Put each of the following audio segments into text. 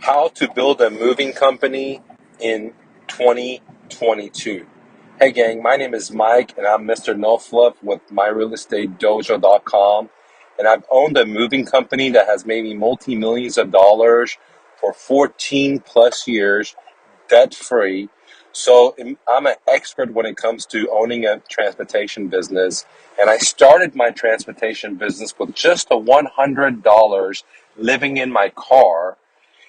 How to build a moving company in 2022. Hey gang, my name is Mike and I'm Mr. No Fluff with MyRealEstateDojo.com, and I've owned a moving company that has made me multi-millions of dollars for 14 plus years, debt free. So I'm an expert when it comes to owning a transportation business, and I started my transportation business with just a $100 living in my car,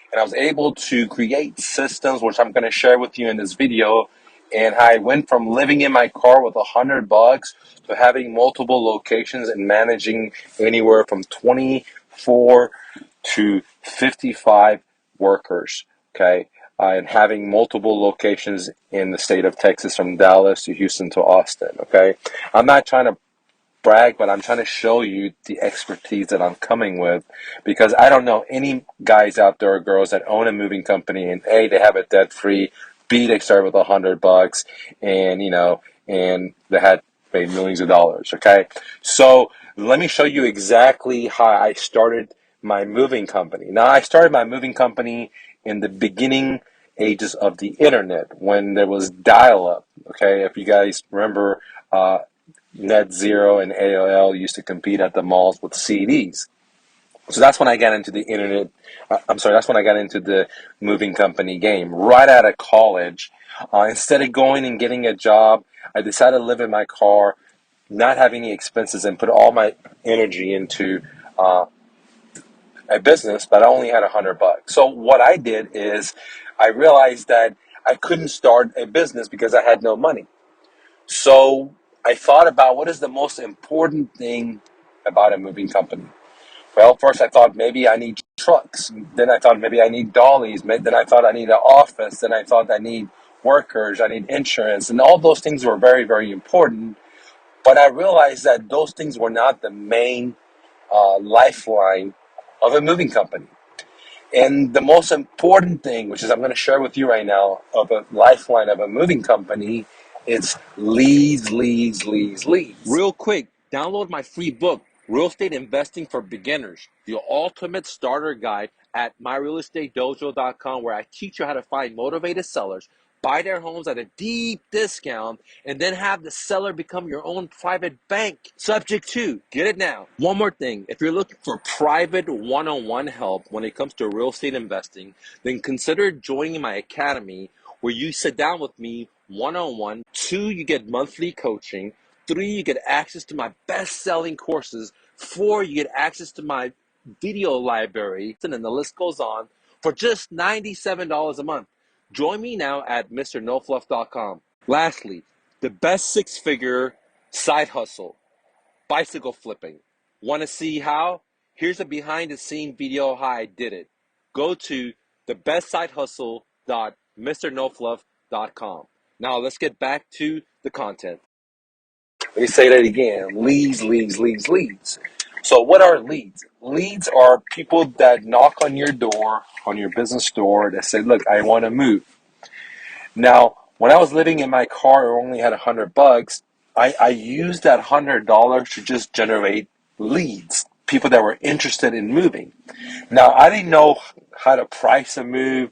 and I was able to create systems, which I'm going to share with you in this video. And I went from living in my car with $100 to having multiple locations and managing anywhere from 24 to 55 workers. Okay. And having multiple locations in the state of Texas, from Dallas to Houston to Austin. Okay. I'm not trying to brag, but I'm trying to show you the expertise that I'm coming with, because I don't know any guys out there or girls that own a moving company and A, they have it debt free, B, they start with $100, and and they had made millions of dollars. Okay, so let me show you exactly how I started my moving company. Now, I started my moving company in the beginning ages of the internet, when there was dial-up. Okay, if you guys remember, Net Zero and AOL used to compete at the malls with CDs. So that's when I got into the internet. That's when I got into the moving company game. Right out of college, instead of going and getting a job, I decided to live in my car, not have any expenses, and put all my energy into a business. But I only had $100. So what I did is, I realized that I couldn't start a business because I had no money. So I thought about, what is the most important thing about a moving company? Well, first I thought maybe I need trucks. Then I thought maybe I need dollies. Then I thought I need an office. Then I thought I need workers. I need insurance. And all those things were very, very important. But I realized that those things were not the main lifeline of a moving company. And the most important thing, which is I'm going to share with you right now, of a lifeline of a moving company, is leads, leads, leads, leads. Real quick, download my free book, Real Estate Investing for Beginners, the ultimate starter guide, at MyRealEstateDojo.com, where I teach you how to find motivated sellers, buy their homes at a deep discount, and then have the seller become your own private bank. Subject to, get it now. One more thing, if you're looking for private one-on-one help when it comes to real estate investing, then consider joining my academy, where you sit down with me one-on-one. 2, you get monthly coaching. 3, you get access to my best-selling courses. 4, you get access to my video library, and then the list goes on, for just $97 a month. Join me now at MrNoFluff.com. Lastly, the best six-figure side hustle, bicycle flipping. Want to see how? Here's a behind-the-scene video how I did it. Go to thebestsidehustle.mrnofluff.com. Now let's get back to the content. Let me say that again. Leads, leads, leads, leads. So what are leads? Leads are people that knock on your door, on your business door, that say, look, I want to move. Now, when I was living in my car, I only had $100. I used that $100 to just generate leads, people that were interested in moving. Now, I didn't know how to price a move.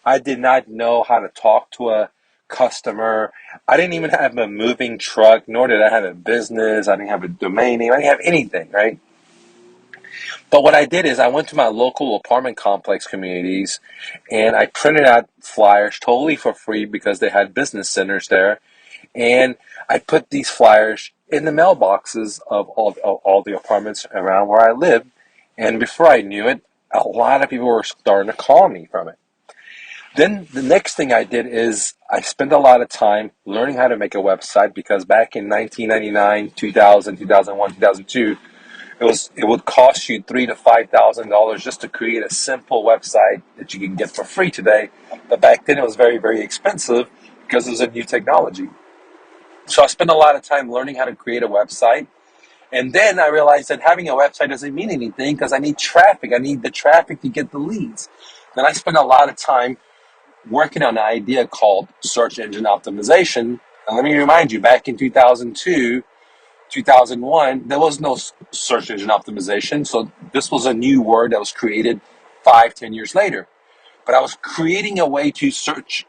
I did not know how to talk to a customer. I didn't even have a moving truck, nor did I have a business. I didn't have a domain name. I didn't have anything, right? But what I did is, I went to my local apartment complex communities, and I printed out flyers totally for free, because they had business centers there. And I put these flyers in the mailboxes of all the apartments around where I lived. And before I knew it, a lot of people were starting to call me from it. Then the next thing I did is, I spent a lot of time learning how to make a website, because back in 1999, 2000, 2001, 2002, it would cost you $3,000 to $5,000 just to create a simple website that you can get for free today. But back then it was very, very expensive, because it was a new technology. So I spent a lot of time learning how to create a website. And then I realized that having a website doesn't mean anything, because I need traffic. I need the traffic to get the leads. Then I spent a lot of time working on an idea called search engine optimization. And let me remind you, back in 2002, 2001, there was no search engine optimization. So this was a new word that was created 5, 10 years later. but I was creating a way to search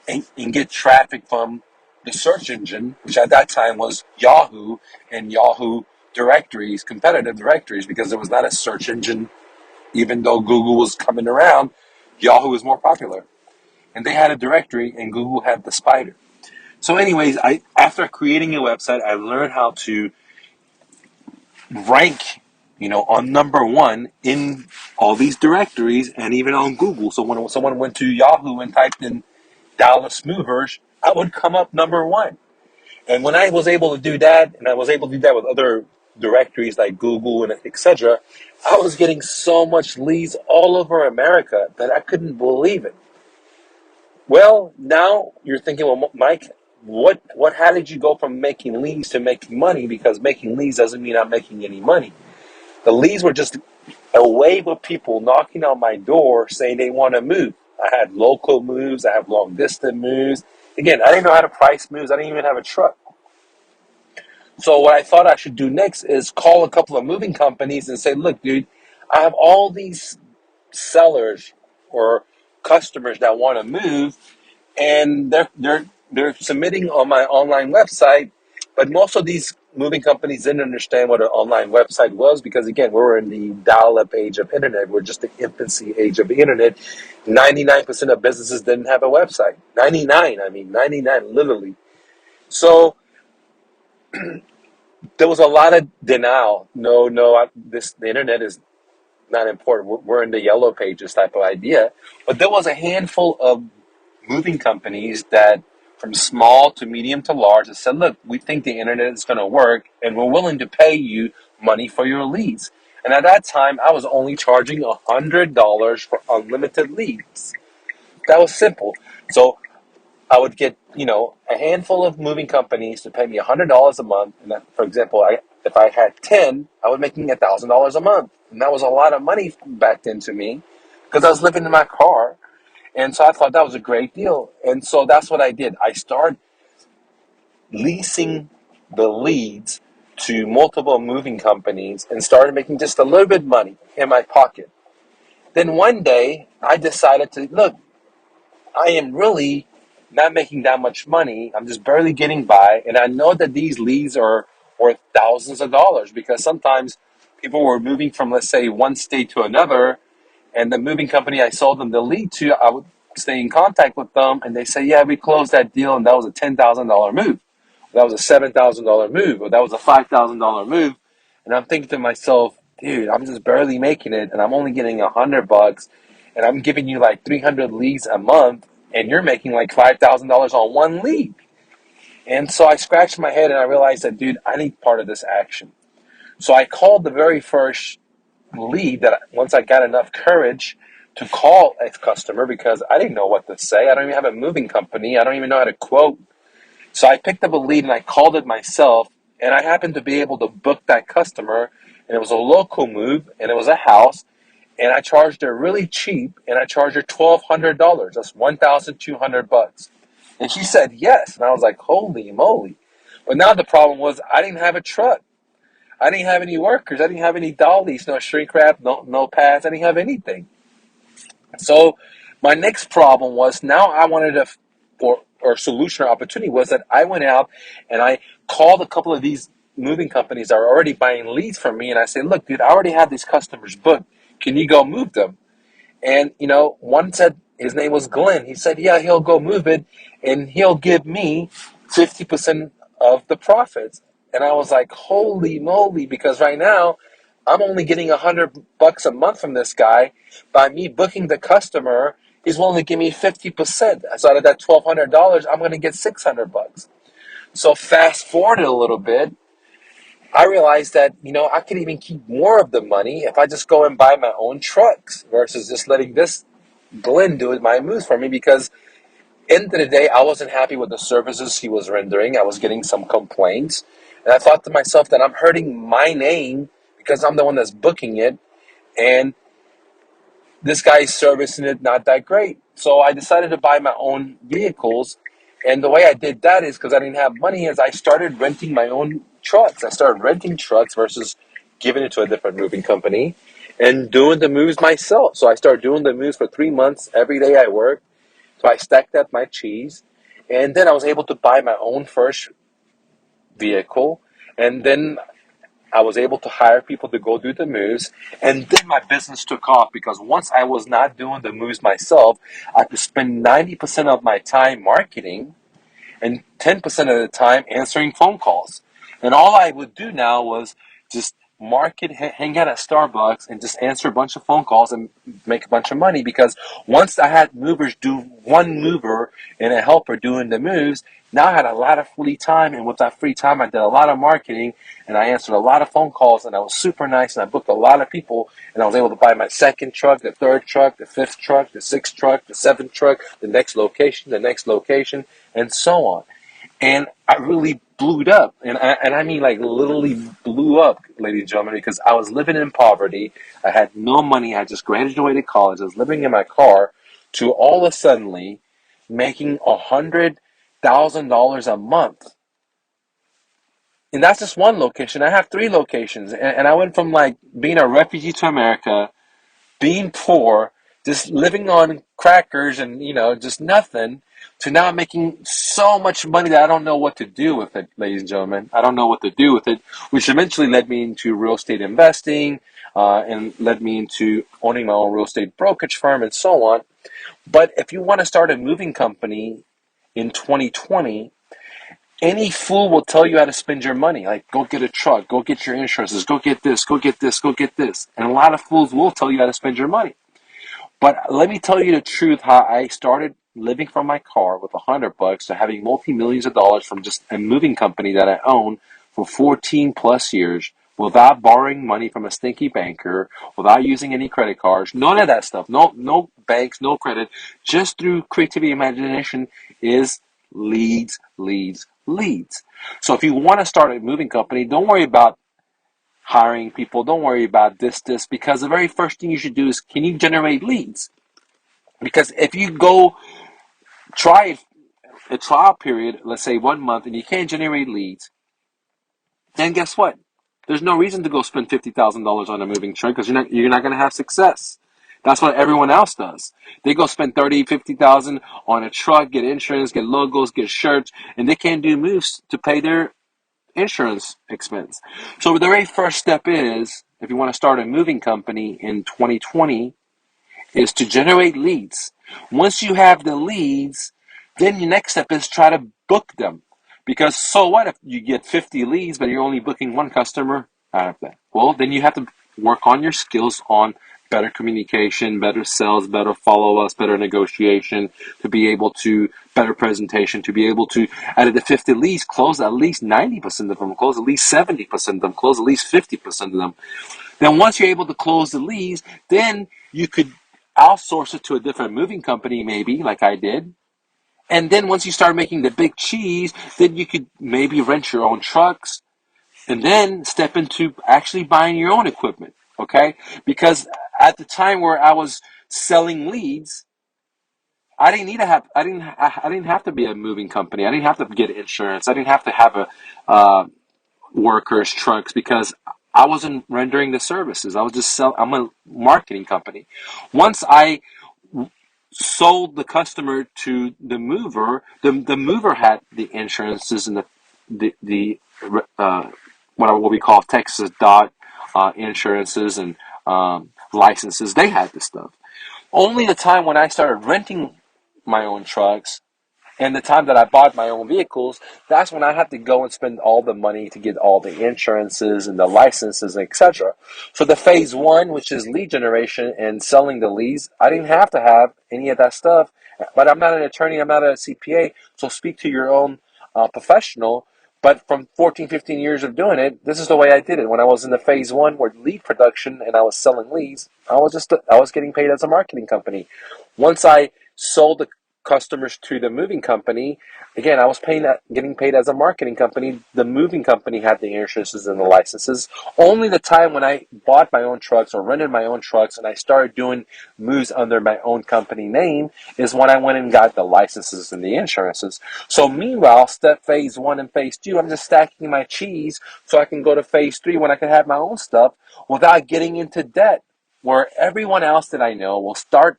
and get traffic from the search engine, which at that time was Yahoo and Yahoo directories, competitive directories, because there was not a search engine. Even though Google was coming around, Yahoo was more popular. And they had a directory and Google had the spider. So anyways, after creating a website, I learned how to rank, on number one in all these directories and even on Google. So when someone went to Yahoo and typed in Dallas Movers, I would come up number one. And when I was able to do that, and I was able to do that with other directories like Google and etc., I was getting so much leads all over America that I couldn't believe it. Well, now you're thinking, well, Mike, how did you go from making leads to making money? Because making leads doesn't mean I'm making any money. The leads were just a wave of people knocking on my door saying they want to move. I had local moves, I have long distance moves. Again, I didn't know how to price moves. I didn't even have a truck. So what I thought I should do next is call a couple of moving companies and say, look, dude, I have all these sellers or customers that want to move, and they're submitting on my online website, but most of these moving companies didn't understand what an online website was because, again, we're in the dial-up age of internet. We're just the infancy age of the internet. 99% of businesses didn't have a website. 99, literally. So there was a lot of denial. The internet is not important. We're in the yellow pages type of idea. But there was a handful of moving companies that, from small to medium to large, that said, look, we think the internet is going to work and we're willing to pay you money for your leads. And at that time, I was only charging $100 for unlimited leads. That was simple. So I would get, a handful of moving companies to pay me $100 a month. And that, for example, if I had 10, I was making $1,000 a month. And that was a lot of money back then to me because I was living in my car. And so I thought that was a great deal. And so that's what I did. I started leasing the leads to multiple moving companies and started making just a little bit of money in my pocket. Then one day I decided to look, I am really not making that much money. I'm just barely getting by. And I know that these leads are worth thousands of dollars because sometimes people were moving from, let's say, one state to another. And the moving company I sold them the lead to, I would stay in contact with them. And they say, yeah, we closed that deal. And that was a $10,000 move. That was a $7,000 move. Or that was a $5,000 move. And I'm thinking to myself, dude, I'm just barely making it. And I'm only getting $100. And I'm giving you like 300 leads a month, and you're making like $5,000 on one lead. And so I scratched my head and I realized that, dude, I need part of this action. So I called the very first lead that once I got enough courage to call a customer because I didn't know what to say. I don't even have a moving company. I don't even know how to quote. So I picked up a lead and I called it myself, and I happened to be able to book that customer, and it was a local move, and it was a house. And I charged her really cheap, and I charged her $1,200. That's $1,200. And she said yes, and I was like, holy moly! But now the problem was I didn't have a truck, I didn't have any workers, I didn't have any dollies, no shrink wrap, no pads, I didn't have anything. So my next problem was now I wanted or solution or opportunity was that I went out and I called a couple of these moving companies that are already buying leads from me, and I said, look, dude, I already have these customers booked. Can you go move them? And, one said his name was Glenn. He said, yeah, he'll go move it and he'll give me 50% of the profits. And I was like, holy moly, because right now I'm only getting $100 a month from this guy. By me booking the customer, he's willing to give me 50%. So out of that $1,200, I'm going to get $600. So fast forward a little bit, I realized that, I could even keep more of the money if I just go and buy my own trucks versus just letting this Glenn do it my moves for me, because end of the day, I wasn't happy with the services he was rendering. I was getting some complaints. And I thought to myself that I'm hurting my name because I'm the one that's booking it. And this guy's servicing it not that great. So I decided to buy my own vehicles. And the way I did that is because I didn't have money, is I started renting my own trucks. I started renting trucks versus giving it to a different moving company. and doing the moves myself. So I started doing the moves for 3 months. Every day I worked. So I stacked up my cheese. And then I was able to buy my own first vehicle. And then I was able to hire people to go do the moves. And then my business took off because once I was not doing the moves myself, I could spend 90% of my time marketing and 10% of the time answering phone calls. And all I would do now was just market, hang out at Starbucks and just answer a bunch of phone calls and make a bunch of money, because once I had movers do one mover and a helper doing the moves, now I had a lot of free time, and with that free time I did a lot of marketing and I answered a lot of phone calls, and I was super nice, and I booked a lot of people, and I was able to buy my second truck, the third truck, the fifth truck, the sixth truck, the seventh truck, the next location, and so on. And I really blew it up. And I mean, like, literally blew up, ladies and gentlemen, because I was living in poverty. I had no money. I just graduated college. I was living in my car, to all of a suddenly making $100,000 a month. And that's just one location. I have three locations. And I went from, like, being a refugee to America, being poor, just living on crackers and, just nothing, to now making so much money that I don't know what to do with it, ladies and gentlemen. I don't know what to do with it, which eventually led me into real estate investing, and led me into owning my own real estate brokerage firm and so on. But if you want to start a moving company in 2020, any fool will tell you how to spend your money. Like, go get a truck, go get your insurances, go get this, go get this, go get this. And a lot of fools will tell you how to spend your money. But let me tell you the truth, how I started living from my car with $100 to having multi-millions of dollars from just a moving company that I own for 14 plus years, without borrowing money from a stinky banker, without using any credit cards, none of that stuff. No banks, no credit, just through creativity and imagination, is leads, leads, leads. So if you want to start a moving company, don't worry about hiring people. Don't worry about this, because the very first thing you should do is, can you generate leads? Because if you go try a trial period, let's say 1 month, and you can't generate leads, then guess what? There's no reason to go spend $50,000 on a moving truck, because you're not going to have success. That's what everyone else does. They go spend 30, 50,000 on a truck, get insurance, get logos, get shirts, and they can't do moves to pay their insurance expense. So the very first step is, if you want to start a moving company in 2020, is to generate leads. Once you have the leads, then your next step is try to book them. Because so what if you get 50 leads, but you're only booking one customer out of that? Well, then you have to work on your skills on better communication, better sales, better follow-ups, better negotiation, to be able to, better presentation, to be able to, out of the 50 leads, close at least 90% of them, close at least 70% of them, close at least 50% of them. Then once you're able to close the leads, then you could outsource it to a different moving company, maybe, like I did. And then once you start making the big cheese, then you could maybe rent your own trucks, and then step into actually buying your own equipment. Okay? Because at the time where I was selling leads, I didn't have to be a moving company. I didn't have to get insurance. I didn't have to have workers, trucks, because I wasn't rendering the services. I'm a marketing company. Once I sold the customer to the mover, the mover had the insurances and the what we call Texas dot insurances and licenses. They had this stuff. Only the time when I started renting my own trucks, and the time that I bought my own vehicles, that's when I had to go and spend all the money to get all the insurances and the licenses, etc. So the phase one, which is lead generation and selling the leads, I didn't have to have any of that stuff. But I'm not an attorney, I'm not a CPA, so speak to your own professional. But from 14, 15 years of doing it, this is the way I did it. When I was in the phase one, where lead production, and I was selling leads, I was getting paid as a marketing company. Once I sold the customers to the moving company, again, I was getting paid as a marketing company. The moving company had the insurances and the licenses. Only the time when I bought my own trucks or rented my own trucks and I started doing moves under my own company name is when I went and got the licenses and the insurances. So meanwhile, step phase one and phase two, I'm just stacking my cheese so I can go to phase three when I can have my own stuff without getting into debt. where everyone else that I know will start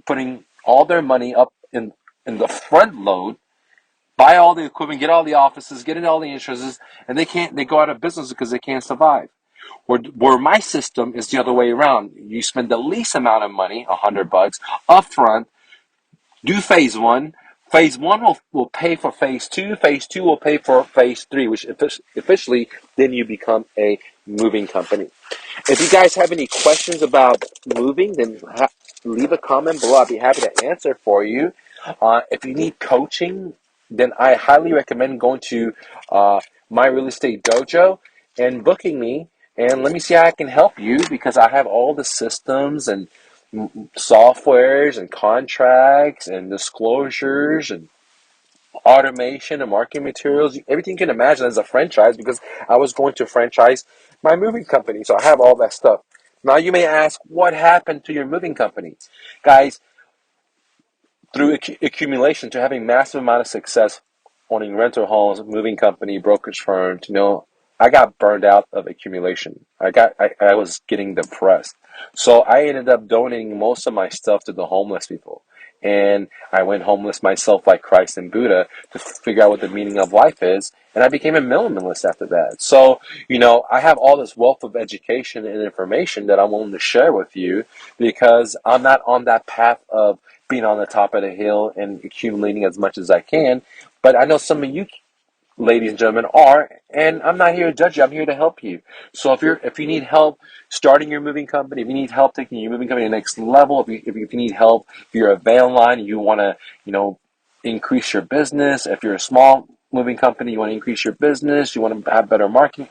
putting all their money up in the front load, buy all the equipment, get all the offices, get in all the insurances, and they go out of business because they can't survive. Where my system is the other way around. You spend the least amount of money, $100 upfront, do phase one. Phase one will pay for phase two. Phase two will pay for phase three, which officially then you become a moving company. If you guys have any questions about moving, then leave a comment below. I'd be happy to answer for you. If you need coaching, then I highly recommend going to my real estate dojo and booking me. And let me see how I can help you because I have all the systems and softwares and contracts and disclosures and automation and marketing materials, everything you can imagine as a franchise because I was going to franchise my moving company. So I have all that stuff. Now you may ask, what happened to your moving company? Guys, through accumulation to having massive amount of success owning rental homes, moving company, brokerage firms, I got burned out of accumulation. I was getting depressed. So I ended up donating most of my stuff to the homeless people. And I went homeless myself like Christ and Buddha to figure out what the meaning of life is. And I became a minimalist after that. So, I have all this wealth of education and information that I'm willing to share with you because I'm not on that path of being on the top of the hill and accumulating as much as I can. But I know some of you ladies and gentlemen are, and I'm not here to judge you. I'm here to help you. So if you need help starting your moving company, if you need help taking your moving company to the next level, if you need help, if you're a van line, you want to increase your business. If you're a small moving company, you want to increase your business. You want to have better marketing.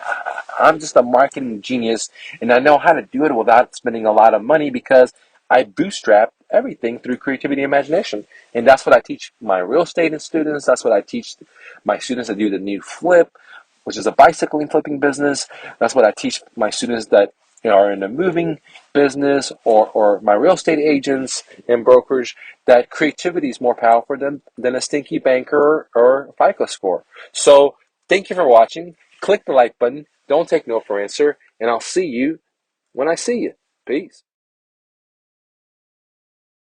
I'm just a marketing genius, and I know how to do it without spending a lot of money because I bootstrap everything through creativity and imagination. And that's what I teach my real estate students. That's what I teach my students that do the new flip, which is a bicycling flipping business. That's what I teach my students that are in the moving business or my real estate agents and brokers that creativity is more powerful than a stinky banker or FICO score. So thank you for watching. Click the like button. Don't take no for answer. And I'll see you when I see you. Peace.